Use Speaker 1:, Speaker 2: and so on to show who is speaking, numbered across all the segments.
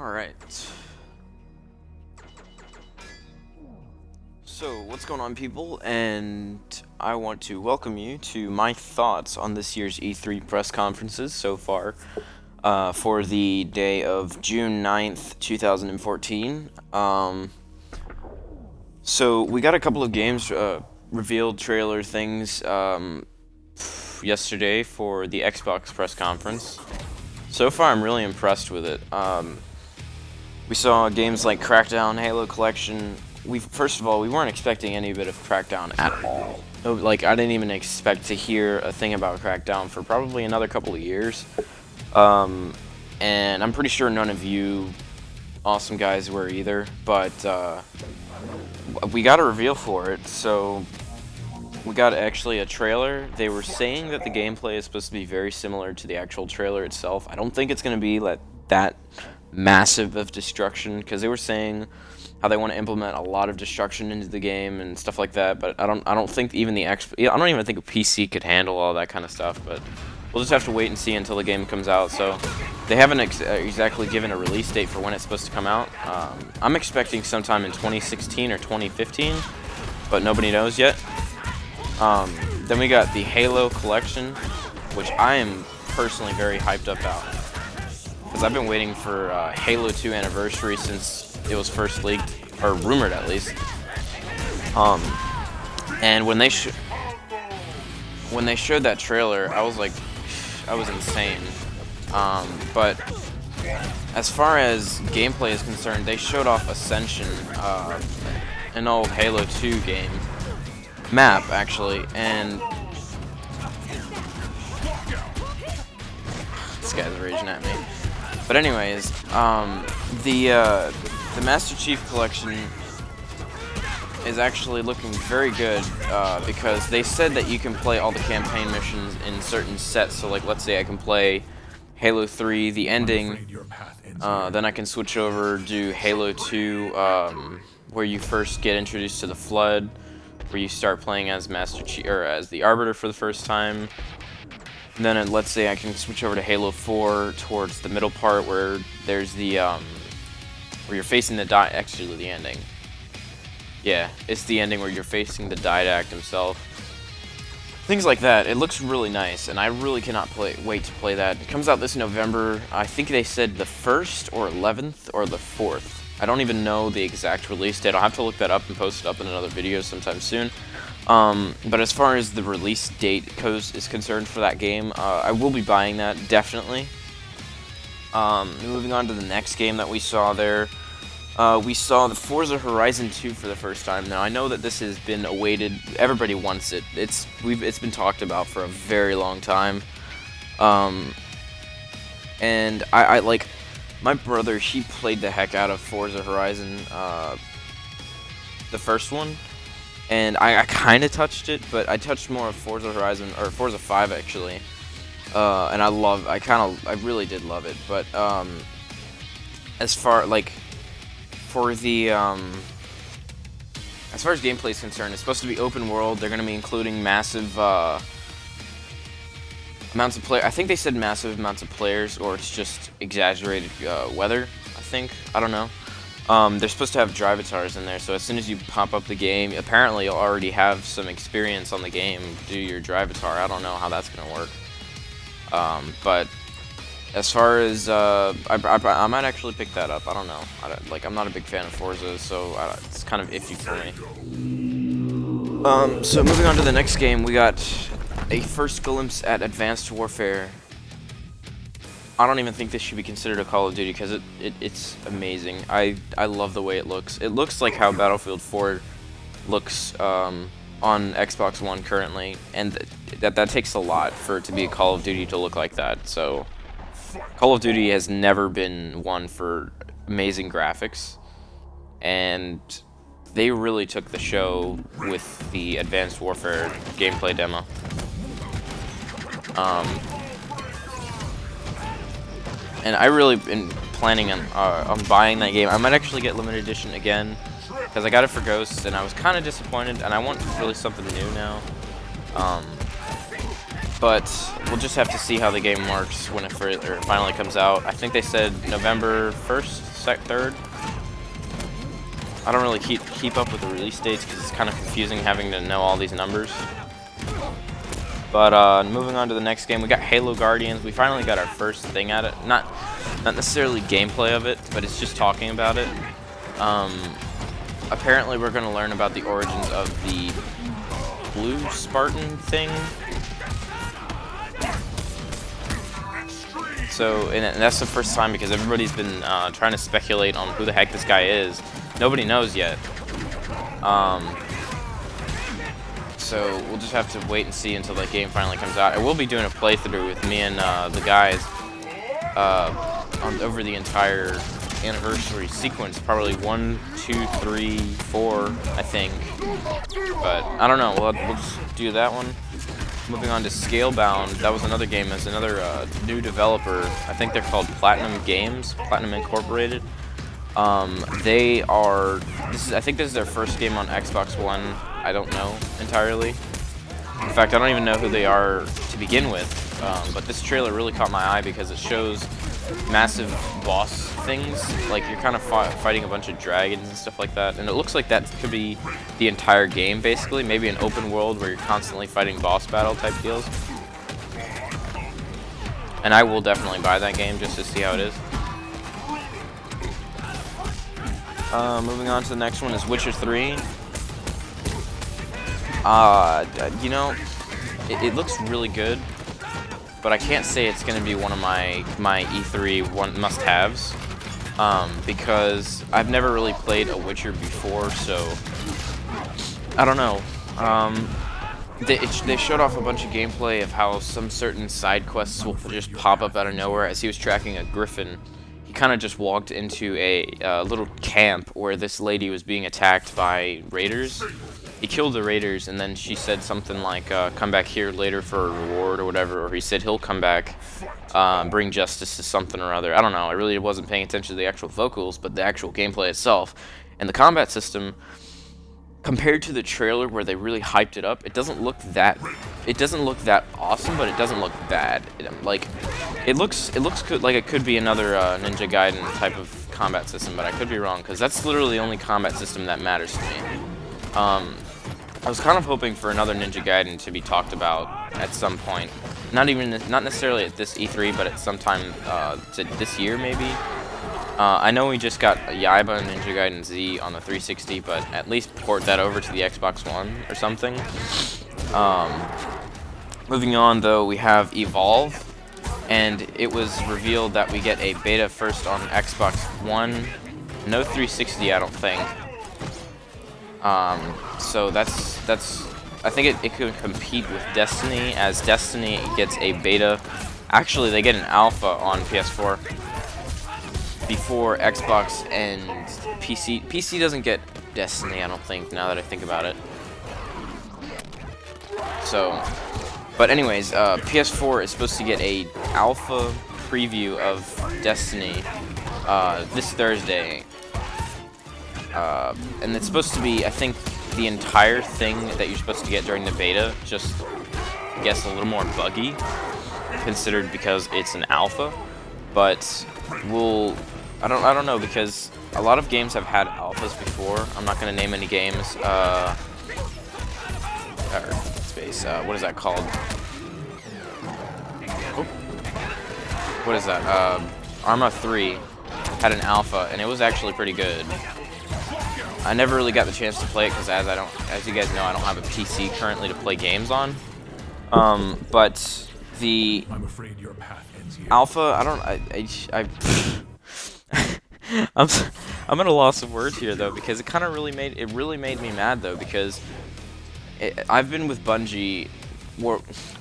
Speaker 1: Alright. So, what's going on, people? And I want to welcome you to my thoughts on this year's E3 press conferences so far for the day of June 9th, 2014. So, we got a couple of games revealed, trailer things yesterday for the Xbox press conference. So far, I'm really impressed with it. We saw games like Crackdown, Halo Collection. First of all, we weren't expecting any bit of Crackdown at all. No, like, I didn't even expect to hear a thing about Crackdown for probably another couple of years. And I'm pretty sure none of you awesome guys were either, but we got a reveal for it, so we got actually a trailer. They were saying that the gameplay is supposed to be very similar to the actual trailer itself. I don't think it's going to be like that massive of destruction, because they were saying how they want to implement a lot of destruction into the game and stuff like that, but I don't think even I don't even think a PC could handle all that kind of stuff, but we'll just have to wait and see until the game comes out. So they haven't exactly given a release date for when it's supposed to come out. I'm expecting sometime in 2016 or 2015, but nobody knows yet. Then we got the Halo Collection, which I am personally very hyped up about, because I've been waiting for Halo 2 Anniversary since it was first leaked, or rumored at least. And when they showed that trailer, I was like, I was insane. But as far as gameplay is concerned, they showed off Ascension, an old Halo 2 game map actually, and this guy's raging at me. But anyways, the Master Chief Collection is actually looking very good, because they said that you can play all the campaign missions in certain sets. So, like, let's say I can play Halo 3, the ending, then I can switch over, do Halo 2, where you first get introduced to the Flood, where you start playing as Master Chief, or as the Arbiter for the first time. And then let's say I can switch over to Halo 4 towards the middle part where there's the where you're facing the actually the ending. Yeah, it's the ending where you're facing the Didact himself. Things like that. It looks really nice, and I really cannot wait to play that. It comes out this November. I think they said the 1st or 11th or the 4th. I don't even know the exact release date. I'll have to look that up and post it up in another video sometime soon. But as far as the release date is concerned for that game, I will be buying that, definitely. Moving on to the next game that we saw there, we saw the Forza Horizon 2 for the first time. Now, I know that this has been awaited. Everybody wants it. It's been talked about for a very long time. And I like, my brother, he played the heck out of Forza Horizon, the first one. And I kind of touched it, but I touched more of Forza Horizon, or Forza 5 actually. And I really did love it. But as far like for the as far as gameplay is concerned, it's supposed to be open world. They're going to be including massive amounts of I think they said massive amounts of players, or it's just exaggerated weather. I don't know. They're supposed to have drivatars in there, so as soon as you pop up the game, apparently you'll already have some experience on the game, do your drivatar. I don't know how that's going to work. But as far as, I might actually pick that up. I don't know. I'm not a big fan of Forza, so it's kind of iffy for me. So moving on to the next game, we got a first glimpse at Advanced Warfare. I don't even think this should be considered a Call of Duty, because it's amazing. I love the way it looks. It looks like how Battlefield 4 looks on Xbox One currently, and that takes a lot for it to be a Call of Duty to look like that. So Call of Duty has never been one for amazing graphics, and they really took the show with the Advanced Warfare gameplay demo. And I really been planning on buying that game. I might actually get limited edition again, because I got it for Ghosts, and I was kind of disappointed, and I want really something new now. But we'll just have to see how the game works when it finally comes out. I think they said November 1st, 3rd. I don't really keep up with the release dates because it's kind of confusing having to know all these numbers. But moving on to the next game, we got Halo Guardians. We finally got our first thing at it. Not necessarily gameplay of it, but it's just talking about it. Apparently we're going to learn about the origins of the Blue Spartan thing. So, and that's the first time because everybody's been trying to speculate on who the heck this guy is. Nobody knows yet. So we'll just have to wait and see until that game finally comes out. I will be doing a playthrough with me and the guys over the entire anniversary sequence, probably 1, 2, 3, 4, I think. But I don't know. We'll just do that one. Moving on to Scalebound, that was another game. As another new developer. I think they're called Platinum Games, Platinum Incorporated. They are. I think this is their first game on Xbox One. I don't know entirely. In fact, I don't even know who they are to begin with. But this trailer really caught my eye because it shows massive boss things. Like you're kind of fighting a bunch of dragons and stuff like that. And it looks like that could be the entire game, basically. Maybe an open world where you're constantly fighting boss battle type deals. And I will definitely buy that game just to see how it is. Moving on to the next one is Witcher 3. You know, it looks really good, but I can't say it's going to be one of my E3 must-haves, because I've never really played a Witcher before, so I don't know. They showed off a bunch of gameplay of how some certain side quests will just pop up out of nowhere. As he was tracking a griffin, he kind of just walked into a little camp where this lady was being attacked by raiders. He killed the raiders, and then she said something like, come back here later for a reward or whatever, or he said he'll come back, bring justice to something or other. I don't know, I really wasn't paying attention to the actual vocals, but the actual gameplay itself. And the combat system, compared to the trailer where they really hyped it up, it doesn't look that awesome, but it doesn't look bad. It looks good, like it could be another Ninja Gaiden type of combat system, but I could be wrong, because that's literally the only combat system that matters to me. I was kind of hoping for another Ninja Gaiden to be talked about at some point. Not necessarily at this E3, but at some time this year, maybe. I know we just got Yaiba and Ninja Gaiden Z on the 360, but at least port that over to the Xbox One or something. Moving on, though, we have Evolve, and it was revealed that we get a beta first on Xbox One. No 360, I don't think. So that's I think it could compete with Destiny, as Destiny gets a beta. Actually, they get an alpha on PS4 before Xbox and PC. PC doesn't get Destiny, I don't think, now that I think about it. So, but anyways, PS4 is supposed to get a alpha preview of Destiny this Thursday. And it's supposed to be, I think, the entire thing that you're supposed to get during the beta, just, I guess, a little more buggy, considered because it's an alpha. But I don't know, because a lot of games have had alphas before. I'm not gonna name any games. What is that called? Oh. What is that? Arma 3 had an alpha, and it was actually pretty good. I never really got the chance to play it because, as you guys know, I don't have a PC currently to play games on. But the alpha, I'm at a loss of words here though, because it kind of really made me mad though, because I've been with Bungie,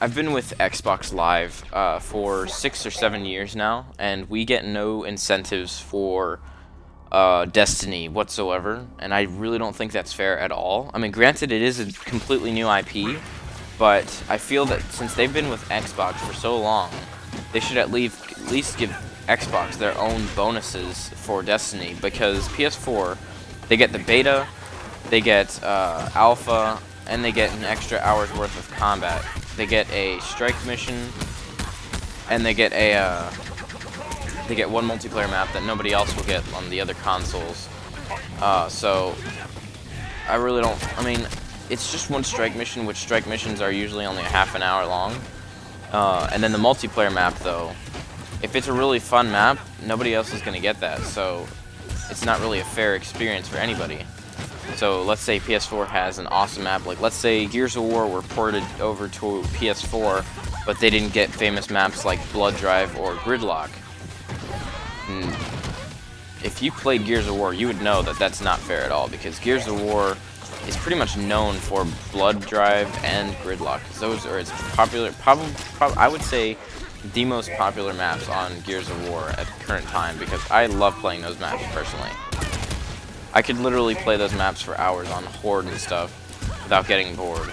Speaker 1: I've been with Xbox Live for 6 or 7 years now, and we get no incentives for Destiny whatsoever, and I really don't think that's fair at all. I mean, granted, it is a completely new IP, but I feel that since they've been with Xbox for so long, they should at least give Xbox their own bonuses for Destiny, because PS4, they get the beta, they get alpha, and they get an extra hour's worth of combat. They get a strike mission, and they get they get one multiplayer map that nobody else will get on the other consoles. So I really don't. I mean, it's just one strike mission, which strike missions are usually only a half an hour long. And then the multiplayer map, though, if it's a really fun map, nobody else is going to get that. So it's not really a fair experience for anybody. So let's say PS4 has an awesome map, like let's say Gears of War were ported over to PS4, but they didn't get famous maps like Blood Drive or Gridlock. If you played Gears of War, you would know that that's not fair at all, because Gears of War is pretty much known for Blood Drive and Gridlock. Those are its popular, I would say, the most popular maps on Gears of War at the current time, because I love playing those maps personally. I could literally play those maps for hours on Horde and stuff without getting bored.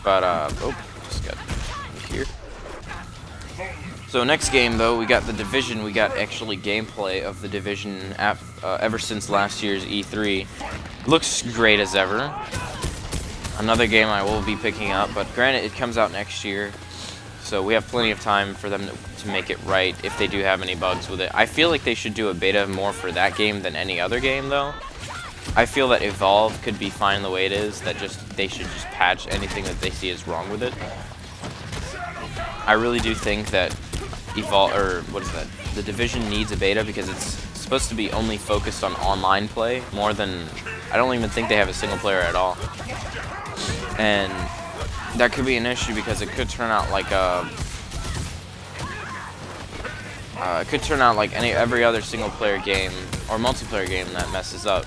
Speaker 1: But, oh, just got here. So next game, though, we got The Division. We got actually gameplay of The Division ever since last year's E3. Looks great as ever. Another game I will be picking up, but granted, it comes out next year. So we have plenty of time for them to make it right if they do have any bugs with it. I feel like they should do a beta more for that game than any other game, though. I feel that Evolve could be fine the way it is, that they should just patch anything that they see is wrong with it. I really do think that The Division needs a beta, because it's supposed to be only focused on online play more than, I don't even think they have a single player at all. And that could be an issue, because it could turn out like every other single player game or multiplayer game that messes up.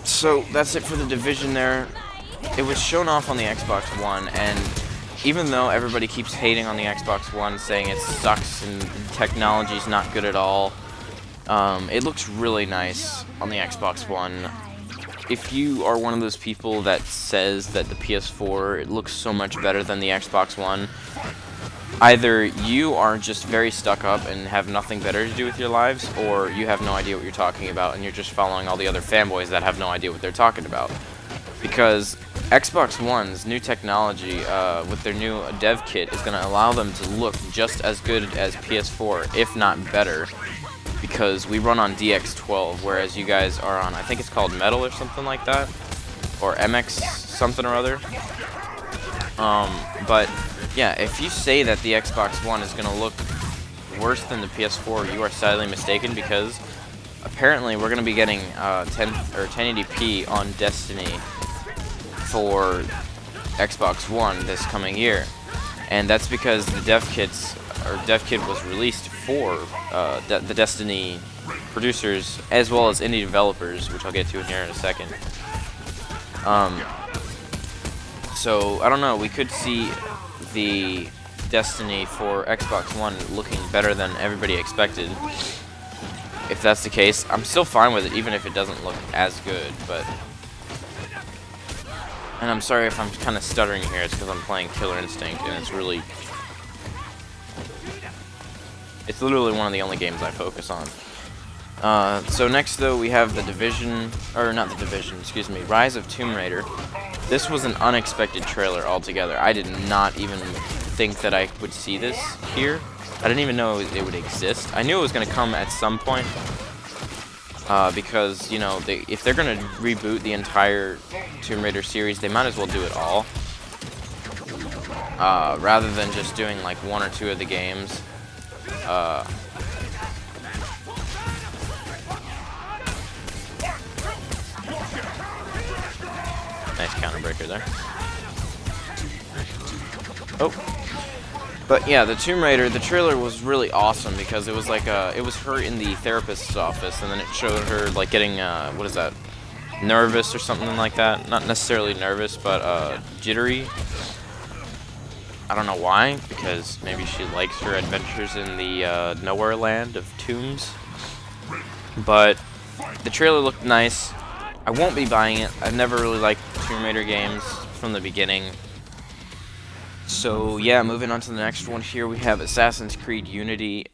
Speaker 1: So that's it for The Division there. It was shown off on the Xbox One, and even though everybody keeps hating on the Xbox One, saying it sucks and technology's not good at all, it looks really nice on the Xbox One. If you are one of those people that says that the PS4 it looks so much better than the Xbox One, either you are just very stuck up and have nothing better to do with your lives, or you have no idea what you're talking about and you're just following all the other fanboys that have no idea what they're talking about. Because Xbox One's new technology with their new dev kit is going to allow them to look just as good as PS4, if not better. Because we run on DX12, whereas you guys are on, I think it's called Metal or something like that, or MX something or other. But yeah, if you say that the Xbox One is going to look worse than the PS4, you are sadly mistaken, because apparently we're going to be getting 1080p on Destiny for Xbox One this coming year, and that's because the dev kit was released for the Destiny producers as well as indie developers, which I'll get to in here in a second. So I don't know, we could see the Destiny for Xbox One looking better than everybody expected. If that's the case, I'm still fine with it, even if it doesn't look as good. And I'm sorry if I'm kind of stuttering here, it's because I'm playing Killer Instinct, and it's literally one of the only games I focus on. So next, though, we have The Division, or not The Division, excuse me, Rise of Tomb Raider. This was an unexpected trailer altogether. I did not even think that I would see this here. I didn't even know it would exist. I knew it was going to come at some point, because, you know, if they're going to reboot the entire Tomb Raider series, they might as well do it all, rather than just doing like one or two of the games. Nice counterbreaker there. Oh. But yeah, the Tomb Raider, the trailer was really awesome, because it was like it was her in the therapist's office, and then it showed her like getting what is that, nervous or something like that. Not necessarily nervous, but jittery. I don't know why, because maybe she likes her adventures in the nowhere land of tombs. But the trailer looked nice. I won't be buying it. I've never really liked Tomb Raider games from the beginning. So yeah, moving on to the next one here, we have Assassin's Creed Unity.